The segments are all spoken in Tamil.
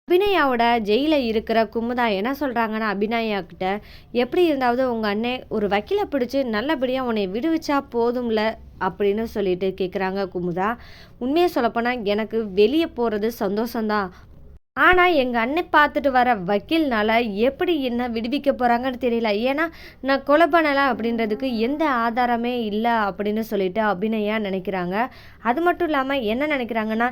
அபிநயாவோட ஜெயிலில் இருக்கிற குமுதா என்ன சொல்கிறாங்கன்னா அபிநயா கிட்ட, எப்படி இருந்தாவது உங்கள் அண்ணன் ஒரு வக்கீலை பிடிச்சி நல்லபடியாக உன்னை விடுவிச்சா போதும்ல அப்படின்னு சொல்லிட்டு கேட்குறாங்க குமுதா. உண்மையை சொல்லப்போனால் எனக்கு வெளியே போகிறது சந்தோஷம்தான். ஆனால் எங்கள் அண்ணன் பார்த்துட்டு வர வக்கீல்னால எப்படி என்ன விடுவிக்க போகிறாங்கன்னு தெரியல. ஏன்னா நான் கொலை பண்ணலை அப்படின்றதுக்கு எந்த ஆதாரமே இல்லை அப்படின்னு சொல்லிட்டு அபிநயா நினைக்கிறாங்க. அது மட்டும் இல்லாமல் என்ன நினைக்கிறாங்கன்னா,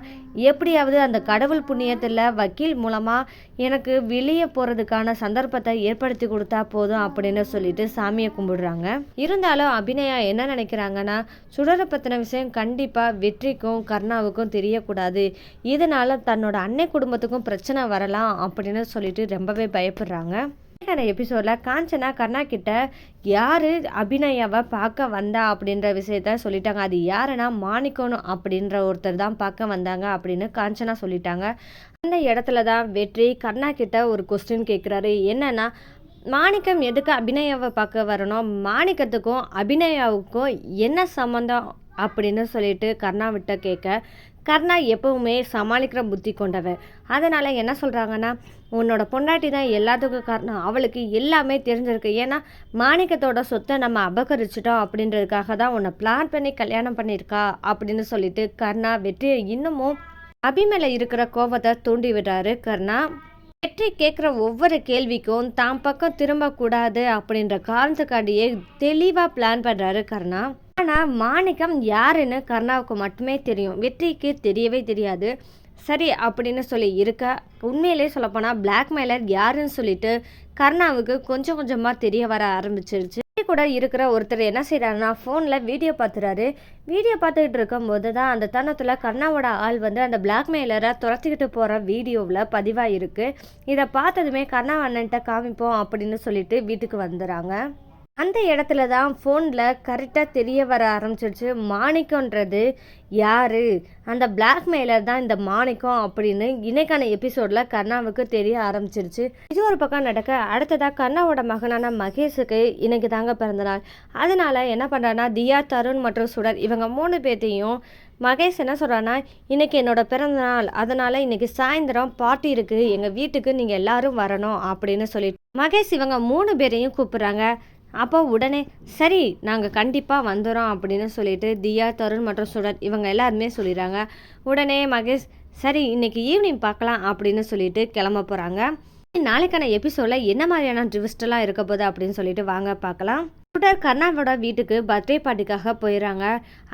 எப்படியாவது அந்த கடவுள் புண்ணியத்தில் வக்கீல் மூலமாக எனக்கு வெளியே போகிறதுக்கான சந்தர்ப்பத்தை ஏற்படுத்தி கொடுத்தா போதும் அப்படின்னு சொல்லிட்டு சாமியை கும்பிடுறாங்க. இருந்தாலும் அபிநயா என்ன நினைக்கிறாங்கன்னா, சுடரை பற்றின விஷயம் கண்டிப்பாக வெற்றிக்கும் கர்ணாவுக்கும் தெரியக்கூடாது. இதனால் தன்னோட அன்னை குடும்பத்துக்கும் பிரச்சனை வரலாம் அப்படின்னு சொல்லிட்டு ரொம்பவே பயப்படுறாங்க. எபிசோடில் காஞ்சனா கர்ணா கிட்ட யார் அபிநயாவை பார்க்க வந்தா அப்படின்ற விஷயத்த சொல்லிட்டாங்க. அது யாருன்னா மாணிக்கணும் அப்படின்ற ஒருத்தர் தான் பார்க்க வந்தாங்க அப்படின்னு காஞ்சனா சொல்லிட்டாங்க. அந்த இடத்துல தான் வெற்றி கர்ணா கிட்ட ஒரு கொஸ்டின் கேட்குறாரு. என்னன்னா, மாணிக்கம் எதுக்கு அபிநயாவை பார்க்க வரணும், மாணிக்கத்துக்கும் அபிநயாவுக்கும் என்ன சம்மந்தம் அப்படின்னு சொல்லிட்டு கர்ணாவிட்ட கேட்க, கர்ணா எப்பவுமே சமாளிக்கிற புத்தி கொண்டவன். அதனால் என்ன சொல்கிறாங்கன்னா, உன்னோட பொண்டாட்டி தான் எல்லாத்துக்கும் காரணம், அவளுக்கு எல்லாமே தெரிஞ்சிருக்கு. ஏன்னா மாணிக்கத்தோட சொத்தை நம்ம அபகரிச்சிட்டோம் அப்படின்றதுக்காக தான் உன்னை பிளான் பண்ணி கல்யாணம் பண்ணியிருக்கா அப்படின்னு சொல்லிட்டு கர்ணா வெற்றியை இன்னமும் அபிமேல இருக்கிற கோபத்தை தூண்டி விடுறாரு. கர்ணா வெற்றி கேட்குற ஒவ்வொரு கேள்விக்கும் தான் பக்கம் திரும்பக்கூடாது அப்படின்ற காரணத்துக்காண்டியே தெளிவாக பிளான் பண்ணுறாரு கர்ணா. ஆனால் மாணிக்கம் யாருன்னு கர்ணாவுக்கு மட்டுமே தெரியும், வெற்றிக்கு தெரியவே தெரியாது. சரி அப்படின்னு சொல்லி இருக்க, உண்மையிலே சொல்லப்போனால் பிளாக்மெயிலர் யாருன்னு சொல்லிட்டு கர்ணாவுக்கு கொஞ்சம் கொஞ்சமாக தெரிய வர ஆரம்பிச்சிருச்சு. கூட இருக்கிற ஒருத்தர் என்ன செய்கிறாருன்னா, ஃபோனில் வீடியோ பார்த்துறாரு. வீடியோ பார்த்துக்கிட்டு இருக்கும்போது தான் அந்த தருணத்தில் கர்ணாவோட ஆள் வந்து அந்த பிளாக்மெயிலரை துரத்திக்கிட்டு போகிற வீடியோவில் பதிவாக இருக்குது. இதை பார்த்ததுமே கர்ணா அண்ணன்ட்ட காமிப்போம் அப்படின்னு சொல்லிட்டு வீட்டுக்கு வந்துடுறாங்க. அந்த இடத்துல தான் ஃபோனில் கரெக்டாக தெரிய வர ஆரம்பிச்சிருச்சு, மாணிக்கன்றது யார், அந்த பிளாக்மெயிலர் தான் இந்த மாணிக்கம் அப்படின்னு இன்னைக்கான எபிசோடில் கர்ணாவுக்கு தெரிய ஆரம்பிச்சிருச்சு. இது ஒரு பக்கம் நடக்க, அடுத்ததாக கர்ணாவோட மகனான மகேஷுக்கு இன்னைக்கு தாங்க பிறந்தநாள். அதனால் என்ன பண்ணுறான்னா, தியா, தருண் மற்றும் சுடர் இவங்க 3 பேர்த்தையும் மகேஷ் என்ன சொல்கிறான்னா, இன்றைக்கி என்னோட பிறந்தநாள், அதனால் இன்றைக்கி சாயந்தரம் பார்ட்டி இருக்குது, எங்கள் வீட்டுக்கு நீங்கள் எல்லோரும் வரணும் அப்படின்னு சொல்லிட்டு மகேஷ் இவங்க 3 பேரையும் கூப்பிட்றாங்க. அப்போ உடனே சரி நாங்கள் கண்டிப்பாக வந்துடுறோம் அப்படின்னு சொல்லிட்டு தியா, தருண் மற்றும் சுடர் இவங்க எல்லாருமே சொல்லிடுறாங்க. உடனே மகேஷ் சரி இன்னைக்கு ஈவினிங் பார்க்கலாம் அப்படின்னு சொல்லிட்டு கிளம்ப போகிறாங்க. நாளைக்கான எபிசோடில் என்ன மாதிரியான ட்விஸ்டெல்லாம் இருக்க போகுது அப்படின்னு சொல்லிட்டு வாங்க பார்க்கலாம். சுடர் கர்ணாவோட வீட்டுக்கு பர்த்டே பார்ட்டிக்காக போயிடறாங்க.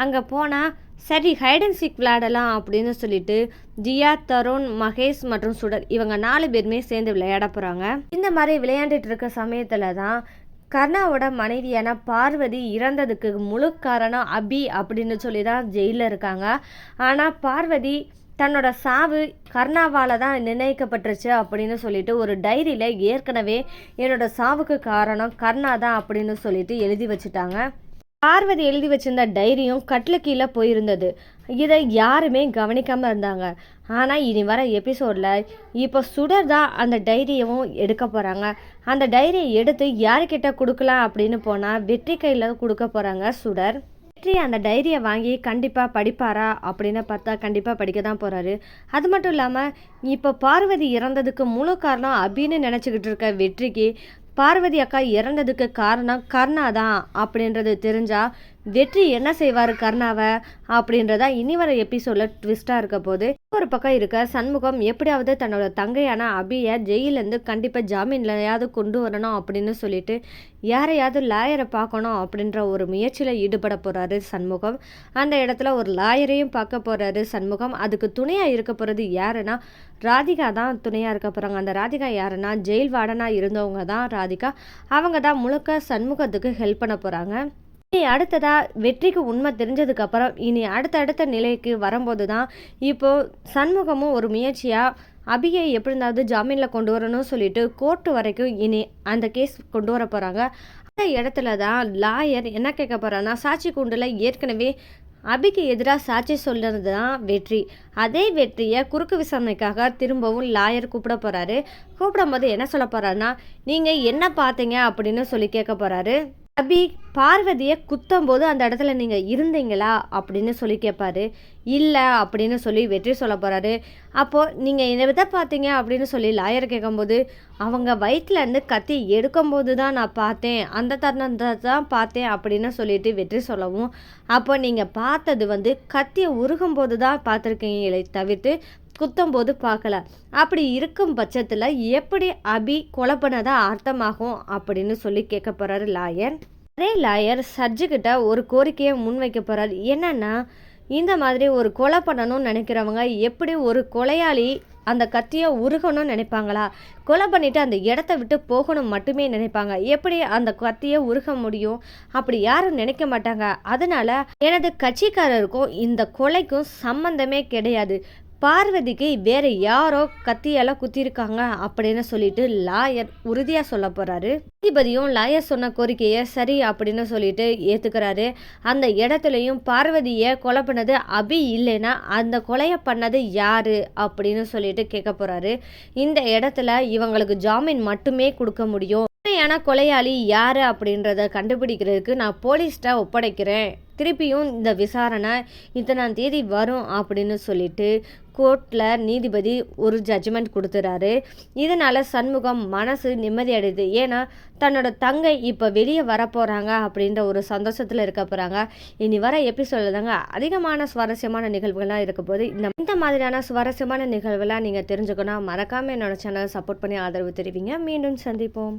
அங்கே போனால் சரி ஹைட் அண்ட் சீக் விளையாடலாம் அப்படின்னு சொல்லிட்டு ஜியா, தருண், மகேஷ் மற்றும் சுடர் இவங்க 4 பேருமே சேர்ந்து விளையாட போகிறாங்க. இந்த மாதிரி விளையாண்டுட்டு இருக்க சமயத்தில் தான் கர்ணாவோட மனைவியான பார்வதி இறந்ததுக்கு முழு காரணம் அபி அப்படின்னு சொல்லி தான் ஜெயிலில் இருக்காங்க. ஆனால் பார்வதி தன்னோட சாவு கர்ணாவால் தான் நிர்ணயிக்கப்பட்டுருச்சு அப்படின்னு சொல்லிட்டு ஒரு டைரியில் ஏற்கனவே என்னோட சாவுக்கு காரணம் கர்ணா தான் அப்படின்னு சொல்லிட்டு எழுதி வச்சுட்டாங்க. பார்வதி எழுதி வச்சிருந்த டைரியும் கட்டில கீழே போயிருந்தது. இதை யாருமே கவனிக்காமல் இருந்தாங்க. ஆனால் இனி வர எபிசோடில் இப்போ சுடர் தான் அந்த டைரியவும் எடுக்க போகிறாங்க. அந்த டைரியை எடுத்து யாருக்கிட்ட கொடுக்கலாம் அப்படின்னு போனால் வெற்றி கையில் கொடுக்க போகிறாங்க சுடர். வெற்றி அந்த டைரியை வாங்கி கண்டிப்பாக படிப்பாரா அப்படின்னு பார்த்தா கண்டிப்பாக படிக்க தான் போகிறாரு. அது மட்டும் இல்லாமல் இப்போ பார்வதி இறந்ததுக்கு முழு காரணம் அபின்னு நினச்சிக்கிட்டு இருக்க வெற்றிக்கு பார்வதி அக்கா இறந்ததுக்கு காரணம் கர்ணா தான் அப்படின்றது தெரிஞ்சால் வெற்றி என்ன செய்வார் கர்ணாவை அப்படின்றதா இனி வர எபிசோடில் ட்விஸ்ட்டாக இருக்க போது. ஒரு பக்கம் இருக்க சண்முகம் எப்படியாவது தன்னோட தங்கையான அபியை ஜெயிலேருந்து கண்டிப்பாக ஜாமீன்லையாவது கொண்டு வரணும் அப்படின்னு சொல்லிட்டு யாரையாவது லாயரை பார்க்கணும் அப்படின்ற ஒரு முயற்சியில் ஈடுபட போகிறாரு சண்முகம். அந்த இடத்துல ஒரு லாயரையும் பார்க்க போகிறாரு சண்முகம். அதுக்கு துணையாக இருக்க போகிறது யாருன்னா ராதிகா தான் துணையாக இருக்க போகிறாங்க. அந்த ராதிகா யாருன்னா ஜெயில் வார்டனாக இருந்தவங்க தான் ராதிகா. அவங்க தான் முழுக்க சண்முகத்துக்கு ஹெல்ப் பண்ண போகிறாங்க. இனி அடுத்ததாக வெற்றிக்கு உண்மை தெரிஞ்சதுக்கப்புறம் இனி அடுத்தடுத்த நிலைக்கு வரும்போது தான் இப்போது சண்முகமும் ஒரு முயற்சியாக அபியை எப்படி இருந்தாவது ஜாமீனில் கொண்டு வரணும்னு சொல்லிட்டு கோர்ட்டு வரைக்கும் இனி அந்த கேஸ் கொண்டு வர போகிறாங்க. அந்த இடத்துல தான் லாயர் என்ன கேட்க போகிறான்னா, சாட்சி கூண்டில் ஏற்கனவே அபிக்கு எதிராக சாட்சி சொல்கிறது தான் வெற்றி. அதே வெற்றியை குறுக்கு விசாரணைக்காக திரும்பவும் லாயர் கூப்பிட போகிறாரு. கூப்பிடும் போது என்ன சொல்ல போகிறாருன்னா, நீங்கள் என்ன பார்த்தீங்க அப்படின்னு சொல்லி கேட்க போகிறாரு. அபி பார்வதிய குத்தம்போது அந்த இடத்துல நீங்க இருந்தீங்களா? அப்படின்னு சொல்லி கேட்பாரு. இல்ல அப்படின்னு சொல்லி வெற்றி சொல்லப் போறாரு. அப்போ நீங்க எத பார்த்தீங்க அப்படின்னு சொல்லி லாயர் கேட்கும்போது, அவங்க வயித்துலருந்து கத்தி எடுக்கும்போது தான் நான் பார்த்தேன். அந்த தருணத்த தான் பார்த்தேன் அப்படின்னு சொல்லிட்டு வெற்றி சொல்லவும், அப்போ நீங்க பார்த்தது கத்திய உருகும்போது தான் பார்த்துருக்கீங்களே தவிர்த்து குத்தம்போது பார்க்கல. அப்படி இருக்கும் பட்சத்துல எப்படி அபி கொலை பண்ணதா அர்த்தமாகும்? அப்படின்னு சொல்லி கேட்கப் போறாரு லாயர். அதே லாயர் சர்ஜுக்கிட்ட ஒரு கோரிக்கையை முன்வைக்க போறாரு. என்னன்னா, இந்த மாதிரி ஒரு கொலை பண்ணணும்னு நினைக்கிறவங்க எப்படி ஒரு கொலையாளி அந்த கத்தியை உருகணும்னு நினைப்பாங்களா? கொலை பண்ணிட்டு அந்த இடத்த விட்டு போகணும் மட்டுமே நினைப்பாங்க. எப்படி அந்த கத்தியை உருக முடியும்? அப்படி யாரும் நினைக்க மாட்டாங்க. அதனால எனது கட்சிக்காரருக்கும் இந்த கொலைக்கும் சம்பந்தமே கிடையாது. பார்வதிக்கு வேற யாரோ கத்தியால குத்திருக்காங்க அப்படின்னு சொல்லிட்டு லாயர் உறுதியா சொல்ல போறாரு. நீதிபதியும் லாயர் சொன்ன கோரிக்கையை சரி அப்படின்னு சொல்லிட்டு ஏத்துக்கிறாரு. அந்த இடத்துலையும் பார்வதியை கொலை பண்ணது அபி இல்லைன்னா அந்த கொலையை பண்ணது யாரு அப்படின்னு சொல்லிட்டு கேட்க போறாரு. இந்த இடத்துல இவங்களுக்கு ஜாமீன் மட்டுமே கொடுக்க முடியும். உண்மையான கொலையாளி யாரு அப்படின்றத கண்டுபிடிக்கிறதுக்கு நான் போலீஸ்கிட்ட ஒப்படைக்கிறேன். திருப்பியும் இந்த விசாரணை இத்தனாம் தேதி வரும் அப்படின்னு சொல்லிட்டு கோர்ட்டில் நீதிபதி ஒரு ஜட்ஜ்மெண்ட் கொடுத்துறாரு. இதனால் சண்முகம் மனசு நிம்மதி அடையுது. ஏன்னா தன்னோட தங்கை இப்போ வெளியே வரப்போகிறாங்க அப்படின்ற ஒரு சந்தோஷத்தில் இருக்க போகிறாங்க. இனி வர எபிசோடில் தாங்க அதிகமான சுவாரஸ்யமான நிகழ்வுகள்லாம் இருக்க போது. இந்த மாதிரியான சுவாரஸ்யமான நிகழ்வுலாம் நீங்கள் தெரிஞ்சுக்கணும். மறக்காமல் என்னோட சேனலை சப்போர்ட் பண்ணி ஆதரவு தெரிவிங்க. மீண்டும் சந்திப்போம்.